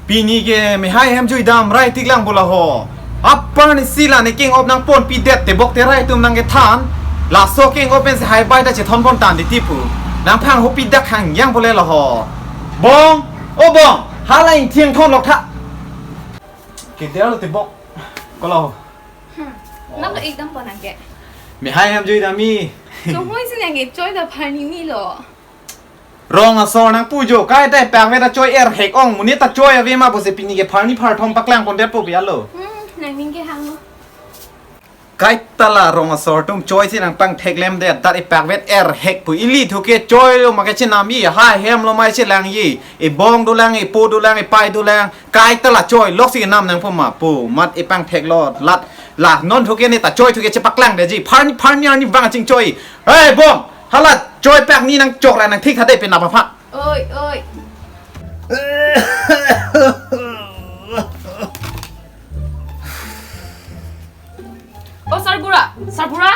ปีนี้แกไม่ให้แฮมจุยดำไรที่กลางบุลาหออัปปานสิลาในเก่งอบนางปนปีเด็ดแต่บอกแต่ไรตุมนางเกทานลาโซเก่งอบเป็นสหายใบแต่จะทนปนตานดิทิปูนางพังหุบปีดักหังยังบุเลละหอบองโอบองหาอะไรเที่ยงทนหรอกท่าเกเดียวเราติบอกก็เรานั่นก็อีกตั้งปนังแกไม่ให้แฮมจุยดามีจงห้อยสิยังเก็บจ้อยแต่ภายในมีหรอรองสอนนังปูโจใกล้ได้แปลงเวลาจอยเฮกองมุนิตาจอยเวมาบุษปีนี้เก็บพานี่พาทอมปักแรงคนเด็ดปุ๊บยัลโลไหนมิงเกหังเนาะใกล้ตลาดรองสอนตุ้มจอยสินังปังเทกเลมเด็ดตัดไอแปลงเวทเฮกปุอิลีทุกเกจอยลงมาแค่เช่นน้ำยี่หายแฮมลงมาเช่นแรงยี่ไอบองดูแรงไอปูดูแรงไอไปดูแรงใกล้ตลาดจอยล็อกสิน้ำนังพม่าปูมัดไอปังเทกลอดลัดหลักนนทุกเกนี่ตาจอยทุกเกจะปักแรงเดี๋ยวจีพานี่นี่วังจริงจอยเฮ้ยบองฮัลโหลจอยแปลงนี่นังจกแรงนังที่เขาได้เป็นนับพะเอ้ยโอ้ซาบุระ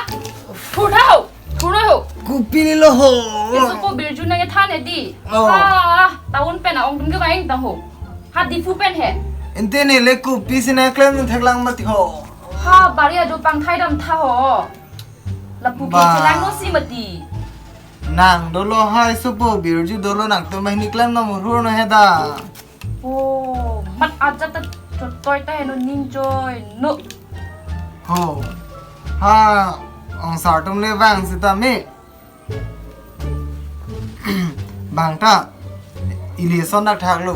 พูดเท่ากูปีนี่โลโหไอ้สุโขบิลจุนยังท่านเนี่ยดิตาวันเป็นอ่ะองค์ตุ้งก็ไปเองต่างหกฮัดดีฟูเป็นเหรออินเทอร์เน็ตเล็กกูปีสินะเคลมทักลังมาติโหบาริอาดูปังไทยดำท่าหอแล้วปูกินเชลังโนซีมาดีนางโดโลไฮสุโปบิลจูโดโลนางตัวไม่นิคลมน้ำรู้นะเฮดาโอ้มันอาจจะจุดต่อยแต่นนินจอยเนอะโหฮ่าองศาตุมเลวังสิตามีบางท่าอิเลสอนนักทักลู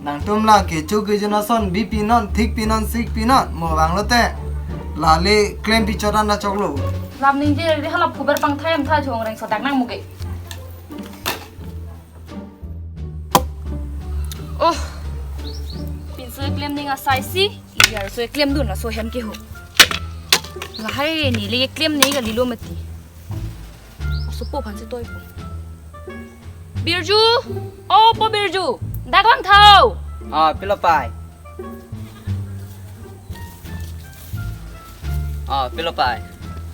นางตุมลาเกจูเกจนาสอนบีปีนอนทิกปีนอนซิกปีนอนมัวบางโลเตลาเลเคลมพิจารณาจอกลูลำนิ่งที่เราได้ฮัลโหลผู้บริปังไทยมท่าชงแรงสดักนั่งมุกโอ้ปิ่นสวยเกลียมนี่งาไซซี่อีกอย่างสวยเกลียมดุนละสวยแฮมเกี่ยวละให้นี่เลยเกลียมนี่กับลิโลมาตีสุปโปพันสิตัวอีกบิร์จูโอ้ปอบิร์จูดักลังเท้าปิโลไปปิโลไป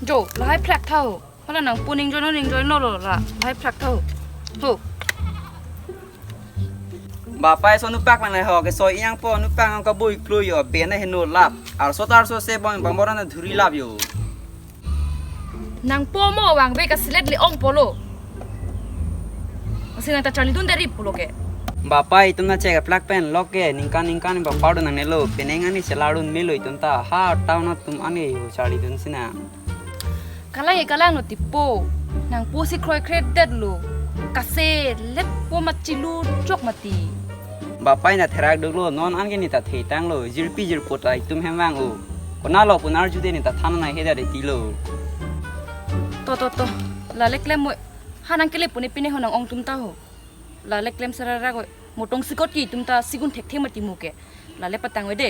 โจละให้แพลกเท่าเพราะหนังปูนิงจอยโน่ละละให้แพลกเท่าโจบ่าไปโซนุปักมันเลยฮะก็ซอยยังปอนุปักมันก็บุยกลุยอยู่เปลี่ยนให้เห็นโนลับโซตาร์โซเซบอนบางบ่อนั้นถือรีลับอยู่นางปูโม่วางเบกัสเลดลิองโปโลสินางตาจาริดุนเดริโปโลแกบ่าไปตุ้มน่าเจกับแบล็กเพนล็อกเกนิงกันบ่าพาวด์นังเนโลเป็นยังไงนี่เชลาดุนเมลุยตุ้มตาฮาร์ทาวน์ตุ้มอันนี้อยู่ชาลีดุนสินะกะลังโนติโปนางปูสิครอยเครดเด็ดโลกะเซเล็บปูมัดจิลูจกมาตีบ่าไปน่ะเทรักดูโลนอนอันกันนี่ตาเทตังโลจิรปีจิรปวดไหลตุ้มแฮมว่างโอคนน่าหลอกคนน่าจุดนี่ตาท่านนายเฮ็ดได้ตีโลโตลาเล็กเล่มมวยหานังเกล็บปุ่นเป็นในห้องนางองตุ้มตาโหลาเล็กเล่มสระระก็หมดตรงสิกอตีตุ้มตาสิกุนเทคเทมาติมูเกลาเล็บปะตังไว้เด้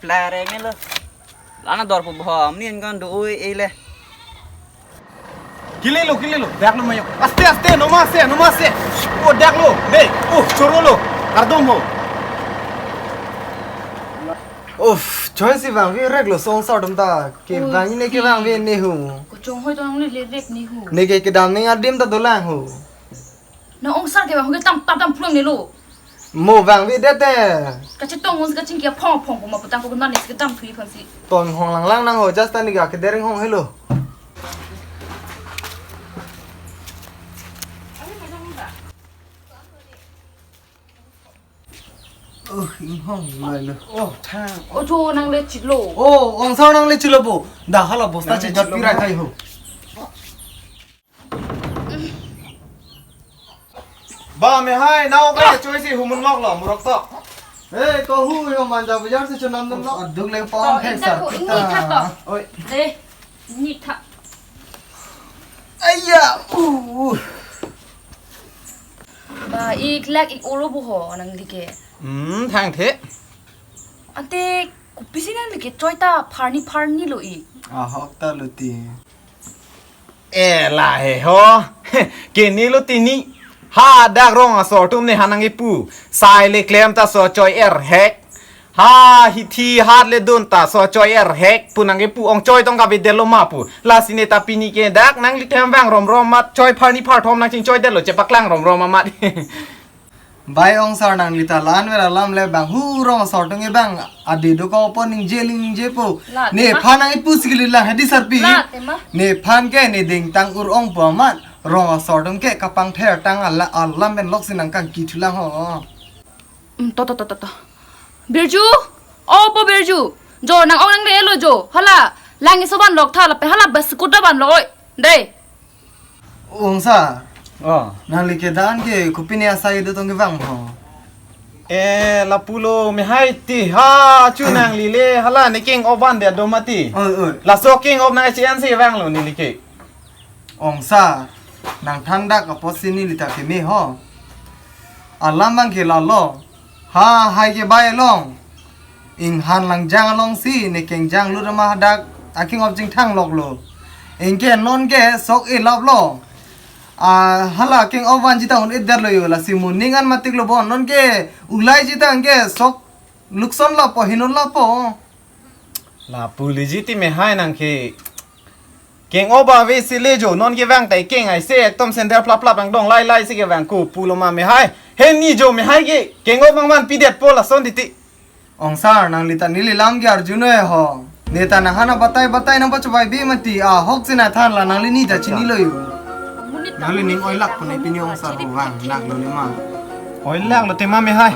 ปลาอะไรไม่เลยลานาดอร์ปุ๊บหอมนี่กันดูเอเลยกิเลโลดักโลมาโยอัสเตโนมาเซโอ้ดักโลเด้โอ้ชโรโลคาร์ดอมโฮโอ้จอยสิวังเวรักโลสองสาวดมตาเก็บวังนี่เก็บวังเวนี่หูก็จงห้อยตัวนี้เล็กนี่หูนี่เก็บดามนี่อาดิมตาตัวล่างหูน้ององศาเก็บวังก็ตั้มพลุงนี่ลูโมวังเวเด็ดแต่ก็จะต้องงงก็จริงเกี่ยวพ่อผมมาปุตังก็มันนี่ก็ตั้มถุยพันสิตอนห้องหลังนั่งหูจัสตันนี่ก็เดริงห้องให้ลูอิงห้องเลยเลยโอ้ช่างโอ้โจนังเลจิโลโอ้องศานังเลจิโลบุด่าฮัลโหลบอสตาเจจัดปีไรไทยหูบ้าไม่ให้น้องก็จะช่วยสิหุมันมอกหรอมุรกตอกเฮ้ยก็หูยมันจะไปยัดสิชนนั้นเนาะดึงเลยปองแค่สัตว์นี่ทักต่อโอ้ยเด้นี่ทักไอ้ยาอู้บ้าอีกแลกอีกโอโลบุหอนังลิเกทางเทะอันเตกุปิสินันลิเกจอยตาพาร์นี่โลอีฮอกตาลุตีลาเฮฮอเกนี่ลุตีนี่ฮาดักรองสอตุมในหานังอีปูสายเล็กเลมตาสอจอยเฮกฮาฮิทีฮาเลดุนตาสอจอยเฮกปูนังอีปูองจอยต้องกับเดลโลมาปูลาสิเนตาปินิเกดักนังลิเทมว่างรอมมาจอยพาร์ทอมนังจิงจอยเดลโลจะปักลังรอมมามัด bai ong sar nang lita lan vera lam le bang hu rong sor tong e bang adi do ko opening je po ne phan ai pu sigli la hadi sarpi La tema. ne phan ke ne ding tang ur ong pa man rong sor tong ke kapang ther tang lam ben lok sinang kang ki thulang ho To. Birju. Oh, po Birju. Jo nang ong nang le lo jo. Hala, langi soban lok tha la pe hala bas kuda ban loi. Dei. ong sa อ๋อ nang li ke dan ke kupini asai do tong ke bang ho เอลาปูโลไม่ให้ตีฮาจูนางลีเล่ฮาลาในเก่งอวันเดียดโดมาตี oi ลาโซเก่งอบนายเชียนซีแวงโลนี่ลิเก ong sa nang thang dak ka posini lita ke me ho alam bang ke la lo ha hai ke bai long ing han lang jang long si ne keng jang lu ma dak aking ob jing thang lok lo ing ke non ke sok e lop lo hala keng ovan jita hun idar lo yo la simun ningan matik lo bon non ke ulai jita ke sok lukson la po hinon la po ลาปูลิจิติไม่ให้นางเคเก่งอบาเวซิเลโจนอนเกแวงแต่เก่งไอเซ่ต้มเซนเดอร์พลับพลับดองไล่สิเกแวงกูปูโลมาไม่ให้เฮนี่โจไม่ให้เก่งอบบางวันปีเด็ดโปละส้นติติ ong sar nang lita nili lam ge arjuno e ho neta na hana batai na bachu bai be mati hok sina than la nang li ni da chini lo yo Munit nang li ning oi lak punai pini ong sar ho wang nak lo ni ma โอ้ยแรกเราเต็มมาไม่ให้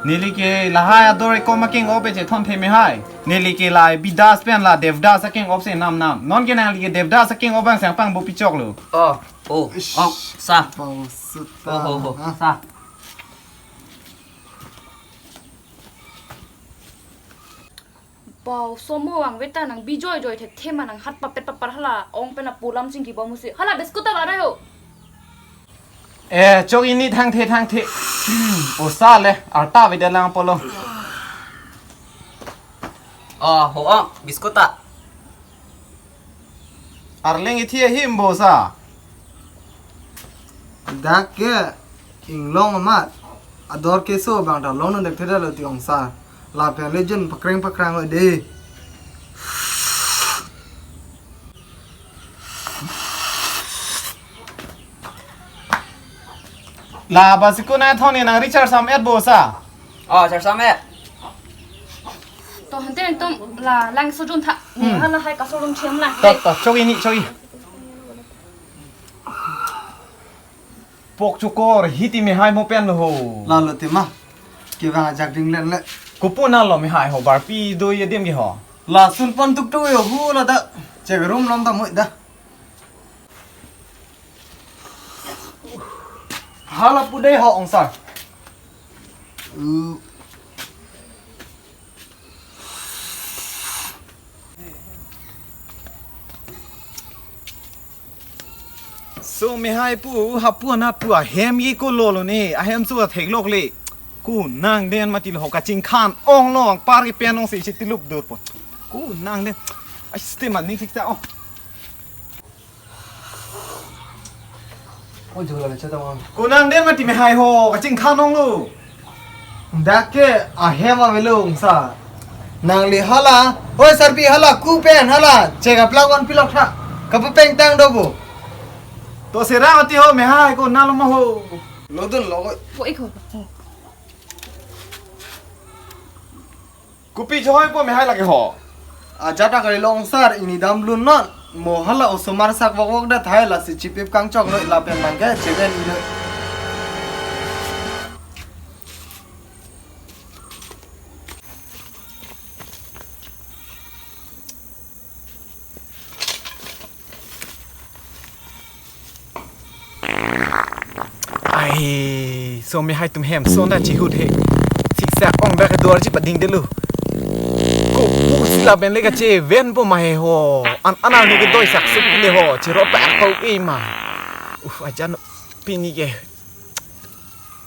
นี่ลิเกลาให้อดอร์ก็มาเก่งอบไปเจทอนเทไม่ให้นี่ลิเกลายบิดาสเป็นลาเดฟดาสเก่งอบเซนำนอนเกนางลิเกเดฟดาสเก่งอบบางแสงปังบุปิจอกเลย Oh, sa. pau sut Oh, sa. Bao somo wang veta nang bijoy joy the thema nang hat papet papar hala ong pena pulam sing ki ba musi. Hala biskuta ba ra ho. เอจอกอินนี่ทางเทโอซาเลยอาร์ตาไปเดินลางปอล Oh, hoang, biskota. อาร์เลงอีที่หิมโบซา dak ke ing long amat ador ke so bang da long no dek theda lo ti ong sar la pe legend pakrang oi de ลาบาสิกุน่าท่อนี่นางริชาร์ดซัมเอ็ดโบซา Oh, char same. To han ten tom la lang so jun tha. Ni hala hai ka so rum chem la. ต่อจอกอินนี่จอกอินปกจุกอร์ฮิติไม่ให้โมเป็นโห la lo ti ma ke bang jak ding len le กูพูดนั่นหรอไม่ให้หอบาร์ปีโดยเดียมกี่หอ la sun pon tuk tu yo hu la da che rum lom da moi da hala puได้หอองซา so ไม่ให้ปูฮับปูนะปูอะเฮมยี่กูโลโลนี่อะเฮมสู้อะเทกโลกเลยกูนางเดินมาติลหกะจิงคานอ่องลองปาริเปียนองสิชิติลุบดูดปดกูนางเดินไอ้สเตมันนี่ฟิกซ์อ่ะ oi jula le che da ma กูนางเดินมาติไม่ให้หอกะจิงคานองลู dak ke hema velo ong sar nang li hala oi sarpi hala ku pen hala che ga plak wan pilok tha ka pa peng tang do bo ตัวเสียร่างที่เขาไม่ให้กูนั่งลงมาโห lo dun lo oi Bo ik ho. กูปีช่วยกูไม่ให้ละกี่หอ jata kali long sar ini dam lun non mo hala osomar sak wok da thai la si chipip kang chok noi la pen mang ke cheven iniไอ้โซไม่ให้ตุ้มแฮมโซนได้จีหุ่นเฮสิแซกอ่องแบกตัวจีบัดดิ้งเดลูกูพูดสิลาเป็นเล็กเจเวนปุ่มมาเฮโฮอันนั้นนี่ก็ด้วยสักสิบเลยโฮจีรถแบกเขาเองมาอาจารย์ปีนี้แก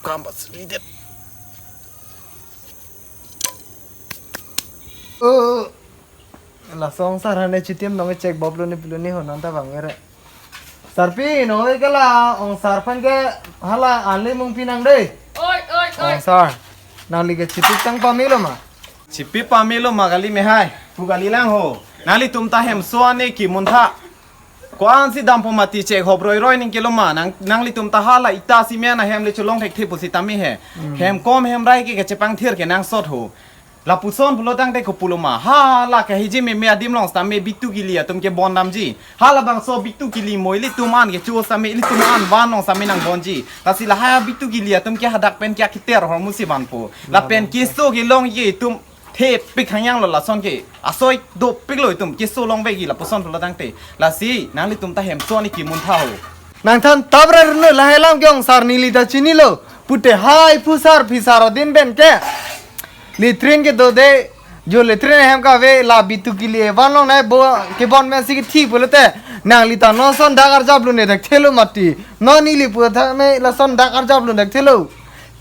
กรามบัสลีเด็ด la song sar hane chitiam no check bob lo ni piloni ho nan ta bangere sarpi no ke la ong sar phan ke hala anle mung pinang dei Oi. ong sar nang li ke chipip tang pa milo ma ชิปปี้ปามิโลมากันลีไม่ให้ผู้กันลีล่างโหนาลีตุ้มตาแฮมโซนนี่กี่มุนท่า กวนสิดำพมาตีเจขอบร้อยนึงกิโลมานังลิตุมตาฮาละอิตาซิเมียนะแฮมลิชลงเทคทิปุสิตามิเฮแฮมก้มแฮมไรกิกะเจปังเทียร์แกนางสดหูลาปุซอนพุโลตังได้ขปุโลมาฮาละแกฮิจิเมเมียดิมลองสตาเมบิตุกิลีตุมเกบอนดัมจีฮาละบังโซบิตุกิลีมวยลิตุมอันเกจูสามีลิตุมอันวานนองสามีนังบอนจีลาสิละฮาบิตุกิลีตุมเกฮัดักเป็นเกคิเตอร์ฮอร์มุสิบันปูลาเป็นกิโซกิลองยีตุมเทปิกขังยังหลอละซอนเกอซอยโดปิกเลยตุมกิโซลองเวกีลาปุซอนพุโลตังเตลาสินังลิตุมตาแฮมโซนี่กิมุนเท่า นางท่านตับเรนละให้ลำกงสารนิลิตาชินิโลพุทธหายผู้สารพิสารดินเบนแกลิทรินके दो दे जो लिथरिन हम का वे ला बितु के लिए वन लोग नहीं बो के बॉन में से ठीक बोलते नांग लिता नो सन डाकर जाब लुने देख थेलो मट्टी नो नीली पुथा में लसन डाकर जाब लुने देख थेलो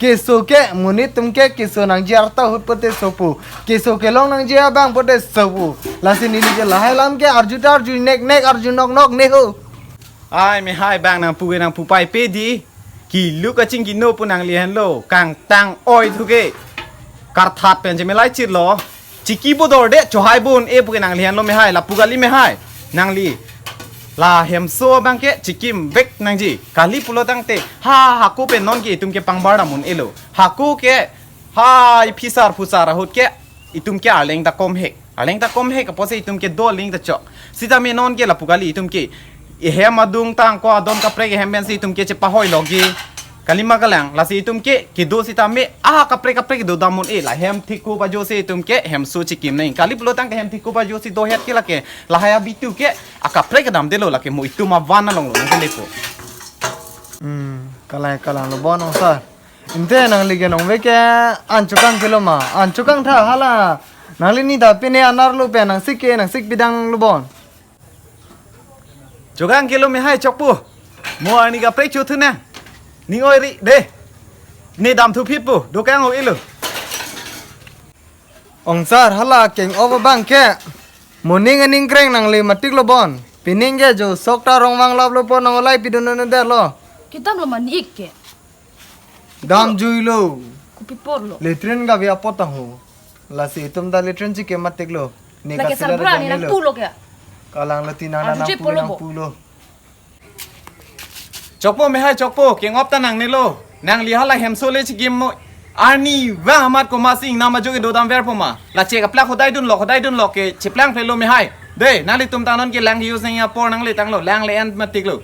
केसो के मुनि तुम के केसो नांग जी अर्ता हुत पते सोपो केसो के लोग नांग जी बांग पते सोपो लासे नीली के लाहे लाम के अर्जुन नेक नेक अर्जुन नोक नोक ने हो ไอ้ไม่ให้บางนางปูนางปูไปเปดีกี่ลูกกะจิงกินโนปูนางเลียนโลกังตังอ้อยทุกเกการทัดเป็นจะไม่ไล่จิตหรอจิกีบุดอเดจหายบุญปูนางเลียนโลไม่ให้ลาปูกาลีไม่ให้นางลีลาเฮมโซบังเกจิกิมเวกนางจีกาลีปุโลตั้งเตฮักกูเป็นนอนกีตุมเกปังบารามุนเอโลฮักกูเกฮายพิซาร์พุซาระหุดเกอิตุมเกอาเลงตะคอมเฮกอาเลงตะคอมเฮกกับพอสิอิตุมเกโดลิงตะจอกสิตามีนอนเกลาปูกาลีอิตุมเกเฮมาดุงตังก็ดอนกับเปรกเฮมเบนซีตุมเกจะปะหอยลอกีกะลิมากะลังลาซีตุมเกกิดูสิตามีกับเปรกดูดามุนเอลาเฮมทิกูปะโจซีตุมเกเฮมซูชิกิมเนกะลิปโลตังเฮมทิกูปะโจซีโดเฮดเกละเกลาฮายาบิตุเกกับเปรกดามเดโลละเกมุอิตุมาวานะลงลงเกเลโปกะลังโลบอนองซาอินเตนังลิเกนองเวแกอันจุกังกิโลมาอันจุกังท่าฮาลานังลินี่ตาเปเนอนาร์โลเปนังซิกบิดังโลบอนjogan kilo me hai chokpu mo ani ga prek chu thu na ning oi ri de ne dam thu phit pu do kang ho ilu องซาร์ฮัลลาเก่งโอเวอร์บังแค่มอนิงอันนิงเกรงนังเลยมาติกโลบอนปีนิงแกจูสกตารองวังลาบโลปอนองไลปิดุนนเดลโล kita belum mandi ke ดามจุยโล kupi por lo เลทรินกาวิอาปอตังโฮลาสิตุมดาเลทรินจิเกมาติกโลเนกา lagi ซิลา sabra ni nak pulo ke กาลังละตินานาปูโล chokpo me hai chokpo keng op ta nang ne lo nang li hala hem so le chi gim mo arni wa hamat ko ma sing na ma joge do dam ver po ma la che ka plak hodai dun lo ke chiplang phelo me hai de na li tum ta non ke lang yu sing ya por nang le tang lo lang le an ma tik lo